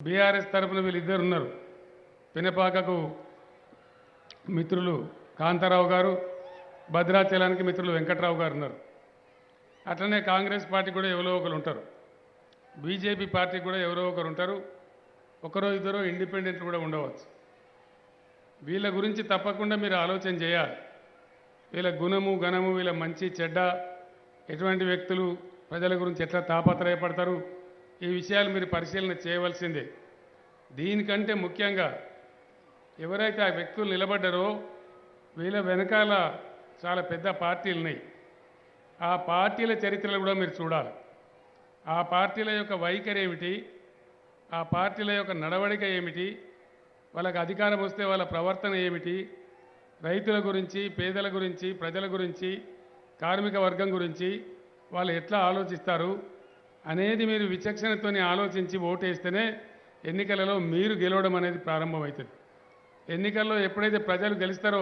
BRS తరపున వీళ్ళిద్దరు ఉన్నారు. పినపాకకు మిత్రులు కాంతారావు గారు, భద్రాచలానికి మిత్రులు వెంకట్రావు గారు ఉన్నారు. అట్లనే కాంగ్రెస్ పార్టీ కూడా ఎవరో ఒకరు ఉంటారు, బీజేపీ పార్టీ కూడా ఎవరో ఒకరు ఉంటారు, ఒకరో ఇద్దరో ఇండిపెండెంట్ కూడా ఉండవచ్చు. వీళ్ళ గురించి తప్పకుండా మీరు ఆలోచన చేయాలి. వీళ్ళ గుణము గణము, వీళ్ళ మంచి చెడ్డ, ఎటువంటి వ్యక్తులు, ప్రజల గురించి ఎట్లా తాపత్రయపడతారు, ఈ విషయాలు మీరు పరిశీలన చేయవలసిందే. దీనికంటే ముఖ్యంగా ఎవరైతే ఆ వ్యక్తులు నిలబడ్డారో వీళ్ళ వెనకాల చాలా పెద్ద పార్టీలు ఉన్నాయి. ఆ పార్టీల చరిత్రలు కూడా మీరు చూడాలి. ఆ పార్టీల యొక్క వైఖరి ఏమిటి, ఆ పార్టీల యొక్క నడవడిక ఏమిటి, వాళ్ళకి అధికారం వస్తే వాళ్ళ ప్రవర్తన ఏమిటి, రైతుల గురించి, పేదల గురించి, ప్రజల గురించి, కార్మిక వర్గం గురించి వాళ్ళు ఎట్లా ఆలోచిస్తారు అనేది మీరు విచక్షణతో ఆలోచించి ఓటేస్తేనే ఎన్నికలలో మీరు గెలవడం అనేది ప్రారంభమవుతుంది. ఎన్నికల్లో ఎప్పుడైతే ప్రజలు గెలుస్తారో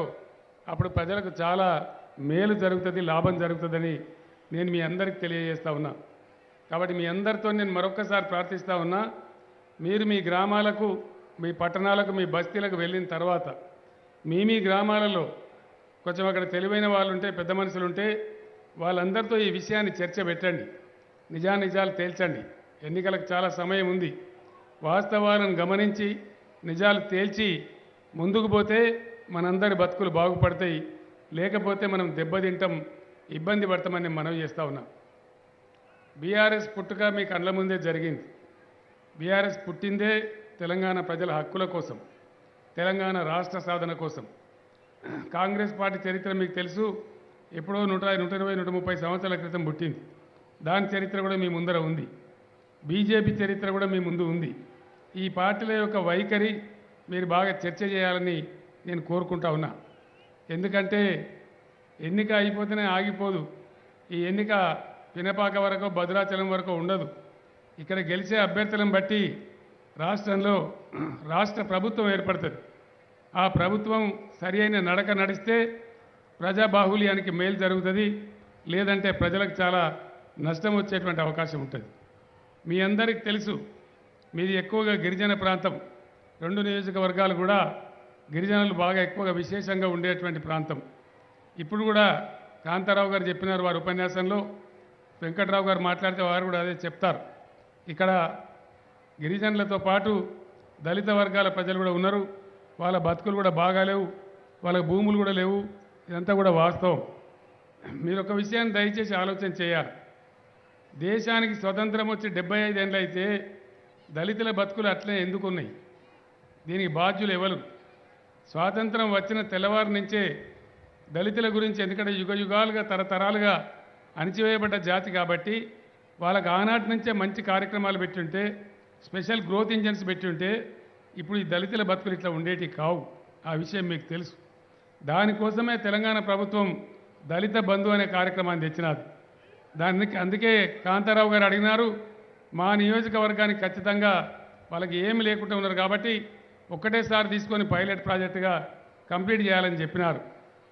అప్పుడు ప్రజలకు చాలా మేలు జరుగుతుంది, లాభం జరుగుతుందని నేను మీ అందరికీ తెలియజేస్తా ఉన్నా. కాబట్టి మీ అందరితో నేను మరొక్కసారి ప్రార్థిస్తూ ఉన్నా, మీరు మీ గ్రామాలకు, మీ పట్టణాలకు, మీ బస్తీలకు వెళ్ళిన తర్వాత మీ గ్రామాలలో కొంచెం అక్కడ తెలివైన వాళ్ళు ఉంటే, పెద్ద మనుషులు ఉంటే వాళ్ళందరితో ఈ విషయాన్ని చర్చ పెట్టండి, నిజాలు తేల్చండి. ఎన్నికలకు చాలా సమయం ఉంది. వాస్తవాలను గమనించి నిజాలు తేల్చి ముందుకు పోతే మనందరి బతుకులు బాగుపడతాయి. లేకపోతే మనం దెబ్బతింటాం, ఇబ్బంది పడతామని మనవి చేస్తూ ఉన్నాం. బీఆర్ఎస్ పుట్టుక మీ కళ్ళ ముందే జరిగింది. బీఆర్ఎస్ పుట్టిందే తెలంగాణ ప్రజల హక్కుల కోసం, తెలంగాణ రాష్ట్ర సాధన కోసం. కాంగ్రెస్ పార్టీ చరిత్ర మీకు తెలుసు, ఎప్పుడో 120-130 సంవత్సరాల క్రితం పుట్టింది. దాని చరిత్ర కూడా మీ ముందర ఉంది. బీజేపీ చరిత్ర కూడా మీ ముందు ఉంది. ఈ పార్టీల యొక్క వైఖరి మీరు బాగా చర్చ చేయాలని నేను కోరుకుంటా ఉన్నా. ఎందుకంటే ఎన్నిక అయిపోతేనే ఆగిపోదు. ఈ ఎన్నిక పినపాక వరకు, భద్రాచలం వరకు ఉండదు. ఇక్కడ గెలిచే అభ్యర్థులను బట్టి రాష్ట్రంలో రాష్ట్ర ప్రభుత్వం ఏర్పడుతుంది. ఆ ప్రభుత్వం సరి అయిన నడక నడిస్తే ప్రజాబాహుల్యానికి మేలు జరుగుతుంది, లేదంటే ప్రజలకు చాలా నష్టం వచ్చేటువంటి అవకాశం ఉంటుంది. మీ అందరికీ తెలుసు, మీది ఎక్కువగా గిరిజన ప్రాంతం. 2 నియోజకవర్గాలు కూడా గిరిజనులు బాగా ఎక్కువగా విశేషంగా ఉండేటువంటి ప్రాంతం. ఇప్పుడు కూడా కాంతారావు గారు చెప్పినారు వారి ఉపన్యాసంలో, వెంకట్రావు గారు మాట్లాడితే వారు కూడా అదే చెప్తారు. ఇక్కడ గిరిజనులతో పాటు దళిత వర్గాల ప్రజలు కూడా ఉన్నారు. వాళ్ళ బతుకులు కూడా బాగాలేవు, వాళ్ళ భూములు కూడా లేవు. ఇదంతా కూడా వాస్తవం. మీరు ఒక విషయాన్ని దయచేసి ఆలోచన చేయాలి. దేశానికి స్వతంత్రం వచ్చి 75 ఏళ్ళు అయితే దళితుల బతుకులు అట్లే ఎందుకున్నాయి? దీనికి బాధ్యులు ఎవరు? స్వాతంత్రం వచ్చిన తెల్లవారు నుంచే దళితుల గురించి, ఎందుకంటే యుగాలుగా తరతరాలుగా అణిచివేయబడ్డ జాతి కాబట్టి వాళ్ళకి ఆనాటి నుంచే మంచి కార్యక్రమాలు పెట్టుంటే, స్పెషల్ గ్రోత్ ఇంజన్స్ పెట్టుంటే ఇప్పుడు ఈ దళితుల బతుకులు ఇట్లా ఉండేటి కావు. ఆ విషయం మీకు తెలుసు. దానికోసమే తెలంగాణ ప్రభుత్వం దళిత బంధు అనే కార్యక్రమాన్ని తెచ్చినది. అందుకే కాంతారావు గారు అడిగినారు, మా నియోజకవర్గానికి ఖచ్చితంగా వాళ్ళకి ఏమి లేకుండా ఉన్నారు కాబట్టి ఒక్కటేసారి తీసుకొని పైలట్ ప్రాజెక్టుగా కంప్లీట్ చేయాలని చెప్పినారు.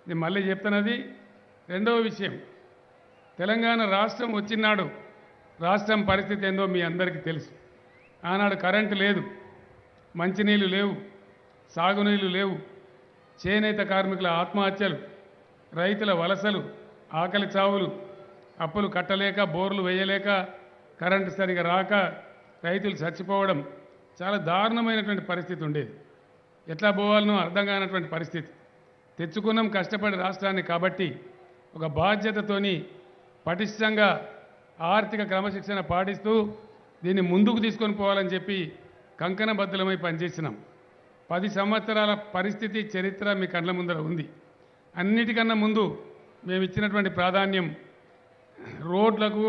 నేను మళ్ళీ చెప్తున్నది. రెండవ విషయం, తెలంగాణ రాష్ట్రం వచ్చినాడు రాష్ట్రం పరిస్థితి ఏందో మీ అందరికీ తెలుసు. ఆనాడు కరెంటు లేదు, మంచినీళ్ళు లేవు, సాగునీళ్ళు లేవు, చేనేత కార్మికుల ఆత్మహత్యలు, రైతుల వలసలు, ఆకలి చావులు, అప్పులు కట్టలేక, బోర్లు వేయలేక, కరెంటు సరిగా రాక రైతులు చచ్చిపోవడం, చాలా దారుణమైనటువంటి పరిస్థితి ఉండేది. ఎట్లా పోవాలనో అర్థం కానటువంటి పరిస్థితి. తెచ్చుకున్నాం కష్టపడి రాష్ట్రాన్ని కాబట్టి ఒక బాధ్యతతోని పటిష్టంగా ఆర్థిక క్రమశిక్షణ పాటిస్తూ దీన్ని ముందుకు తీసుకొని పోవాలని చెప్పి కంకణబద్ధులమై పనిచేసినాం. 10 సంవత్సరాల పరిస్థితి, చరిత్ర మీ కళ్ళ ముందర ఉంది. అన్నిటికన్నా ముందు మేము ఇచ్చినటువంటి ప్రాధాన్యం రోడ్లకు,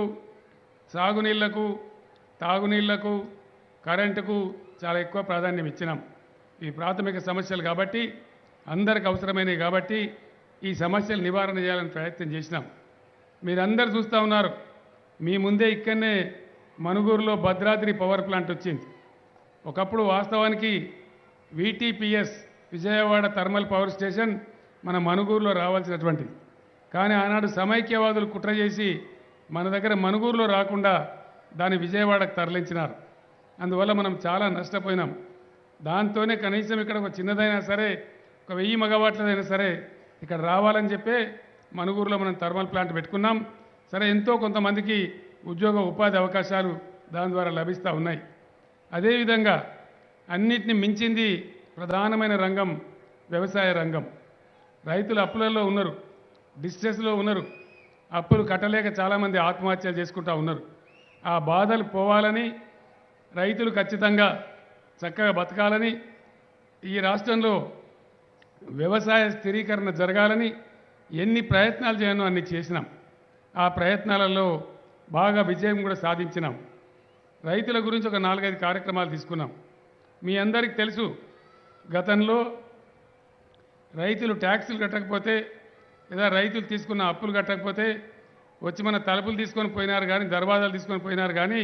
సాగునీళ్లకు, తాగునీళ్లకు, కరెంటుకు చాలా ఎక్కువ ప్రాధాన్యం ఇచ్చినాం. ఈ ప్రాథమిక సమస్యలు కాబట్టి, అందరికి అవసరమైనవి కాబట్టి ఈ సమస్యలు నివారణ చేయాలని ప్రయత్నం చేసినాం. మీరందరూ చూస్తూ ఉన్నారు. మీ ముందే ఇక్కడనే మనుగూరులో భద్రాద్రి పవర్ ప్లాంట్ వచ్చింది. ఒకప్పుడు వాస్తవానికి VTPS Vijayawada thermal power station మన మనుగూరులో రావాల్సినటువంటిది. కానీ ఆనాడు సమైక్యవాదులు కుట్ర చేసి మన దగ్గర మనుగూరులో రాకుండా దాన్ని విజయవాడకు తరలించినారు. అందువల్ల మనం చాలా నష్టపోయినాం. దాంతోనే కనీసం ఇక్కడ ఒక చిన్నదైనా సరే, ఒక 1000 మెగావాట్లదైనా సరే ఇక్కడ రావాలని చెప్పే మనుగూరులో మనం థర్మల్ ప్లాంట్ పెట్టుకున్నాం. సరే, ఎంతో కొంతమందికి ఉద్యోగ ఉపాధి అవకాశాలు దాని ద్వారా లభిస్తూ ఉన్నాయి. అదేవిధంగా అన్నిటిని మించింది ప్రధానమైన రంగం వ్యవసాయ రంగం. రైతులు అప్పులలో ఉన్నారు, డిస్ట్రెస్లో ఉన్నారు, అప్పులు కట్టలేక చాలామంది ఆత్మహత్యలు చేసుకుంటూ ఉన్నారు. ఆ బాధలు పోవాలని, రైతులు ఖచ్చితంగా చక్కగా బతకాలని, ఈ రాష్ట్రంలో వ్యవసాయ స్థిరీకరణ జరగాలని ఎన్ని ప్రయత్నాలు చేయనో అన్ని చేసినాం. ఆ ప్రయత్నాలలో బాగా విజయం కూడా సాధించినాం. రైతుల గురించి ఒక 4-5 కార్యక్రమాలు తీసుకున్నాం. మీ అందరికీ తెలుసు, గతంలో రైతులు ట్యాక్సులు కట్టకపోతే లేదా రైతులు తీసుకున్న అప్పులు కట్టకపోతే వచ్చి మన తలుపులు తీసుకొని పోయినారు కానీ, దర్వాజాలు తీసుకొని పోయినారు కానీ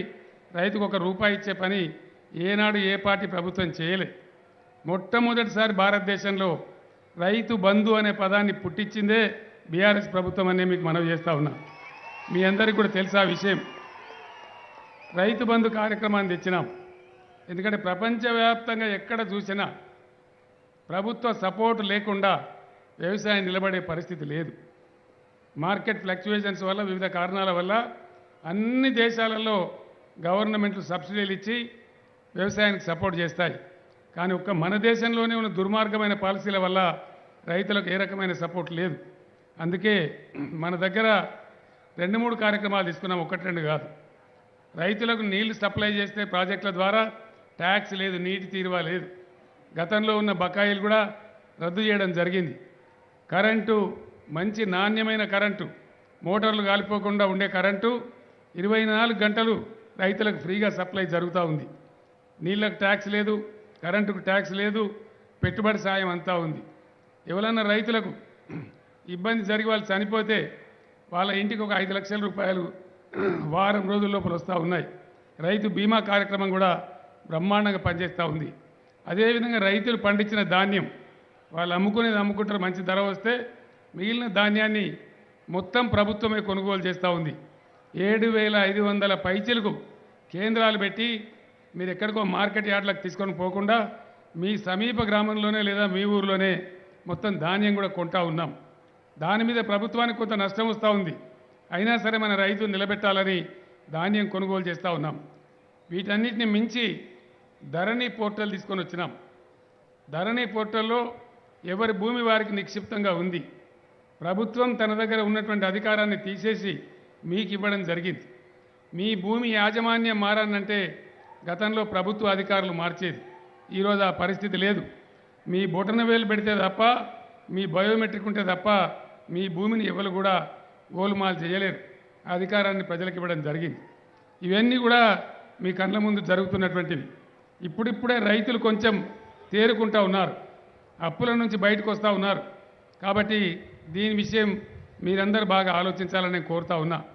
రైతుకు ₹1 ఇచ్చే పని ఏనాడు ఏ పార్టీ ప్రభుత్వం చేయలే. మొట్టమొదటిసారి భారతదేశంలో రైతు బంధు అనే పదాన్ని పుట్టించిందే బీఆర్ఎస్ ప్రభుత్వం అనే మీకు మనవి చేస్తూ ఉన్నా. మీ అందరికీ కూడా తెలుసు ఆ విషయం. రైతు బంధు కార్యక్రమాన్ని తెచ్చినాం. ఎందుకంటే ప్రపంచవ్యాప్తంగా ఎక్కడ చూసినా ప్రభుత్వ సపోర్ట్ లేకుండా వ్యవసాయం నిలబడే పరిస్థితి లేదు. మార్కెట్ ఫ్లక్చువేషన్స్ వల్ల, వివిధ కారణాల వల్ల అన్ని దేశాలలో గవర్నమెంట్లు సబ్సిడీలు ఇచ్చి వ్యవసాయానికి సపోర్ట్ చేస్తాయి. కానీ ఒక్క మన దేశంలోనే ఉన్న దుర్మార్గమైన పాలసీల వల్ల రైతులకు ఏ రకమైన సపోర్ట్ లేదు. అందుకే మన దగ్గర 2-3 కార్యక్రమాలు తీసుకున్నాం, 1-2 కాదు. రైతులకు నీళ్లు సప్లై చేస్తే ప్రాజెక్టుల ద్వారా ట్యాక్స్ లేదు, నీటి తీరువా లేదు. గతంలో ఉన్న బకాయిలు కూడా రద్దు చేయడం జరిగింది. కరెంటు, మంచి నాణ్యమైన కరెంటు, మోటార్లు కాలిపోకుండా ఉండే కరెంటు 24 గంటలు రైతులకు ఫ్రీగా సప్లై జరుగుతూ ఉంది. నీళ్ళకు ట్యాక్స్ లేదు, కరెంటుకు ట్యాక్స్ లేదు, పెట్టుబడి సాయం అంతా ఉంది. ఎవరన్నా రైతులకు ఇబ్బంది జరిగి వాళ్ళు చనిపోతే వాళ్ళ ఇంటికి ఒక 5 లక్షల రూపాయలు వారం రోజుల లోపల వస్తూ ఉన్నాయి. రైతు బీమా కార్యక్రమం కూడా బ్రహ్మాండంగా పనిచేస్తూ ఉంది. అదేవిధంగా రైతులు పండించిన ధాన్యం వాళ్ళు అమ్ముకునేది అమ్ముకుంటారు, మంచి ధర వస్తే మిగిలిన ధాన్యాన్ని మొత్తం ప్రభుత్వమే కొనుగోలు చేస్తూ ఉంది. 7,500 పైచీలకు కేంద్రాలు పెట్టి మీరు ఎక్కడికో మార్కెట్ యార్డ్లకు తీసుకొని పోకుండా మీ సమీప గ్రామంలోనే లేదా మీ ఊర్లోనే మొత్తం ధాన్యం కూడా కొంటా ఉన్నాం. దాని మీద ప్రభుత్వానికి కొంత నష్టం వస్తూ ఉంది. అయినా సరే మన రైతులు నిలబెట్టాలని ధాన్యం కొనుగోలు చేస్తూ ఉన్నాం. వీటన్నిటిని మించి ధరణి పోర్టల్ తీసుకొని వచ్చినాం. ధరణి పోర్టల్లో ఎవరి భూమి వారికి నిక్షిప్తంగా ఉంది. ప్రభుత్వం తన దగ్గర ఉన్నటువంటి అధికారాన్ని తీసేసి మీకు ఇవ్వడం జరిగింది. మీ భూమి యాజమాన్యం మారానంటే గతంలో ప్రభుత్వ అధికారులు మార్చేది. ఈరోజు ఆ పరిస్థితి లేదు. మీ బొటన వేలు పెడితే తప్ప, మీ బయోమెట్రిక్ ఉంటే తప్ప మీ భూమిని ఎవరు కూడా గోలుమాలు చేయలేరు. ఆ అధికారాన్ని ప్రజలకు ఇవ్వడం జరిగింది. ఇవన్నీ కూడా మీ కళ్ళ ముందు జరుగుతున్నటువంటివి. ఇప్పుడిప్పుడే రైతులు కొంచెం తేరుకుంటూ ఉన్నారు, అప్పుల నుంచి బయటకు వస్తూ ఉన్నారు. కాబట్టి దీని విషయం మీరందరూ బాగా ఆలోచించాలని నేను కోరుతా ఉన్నా.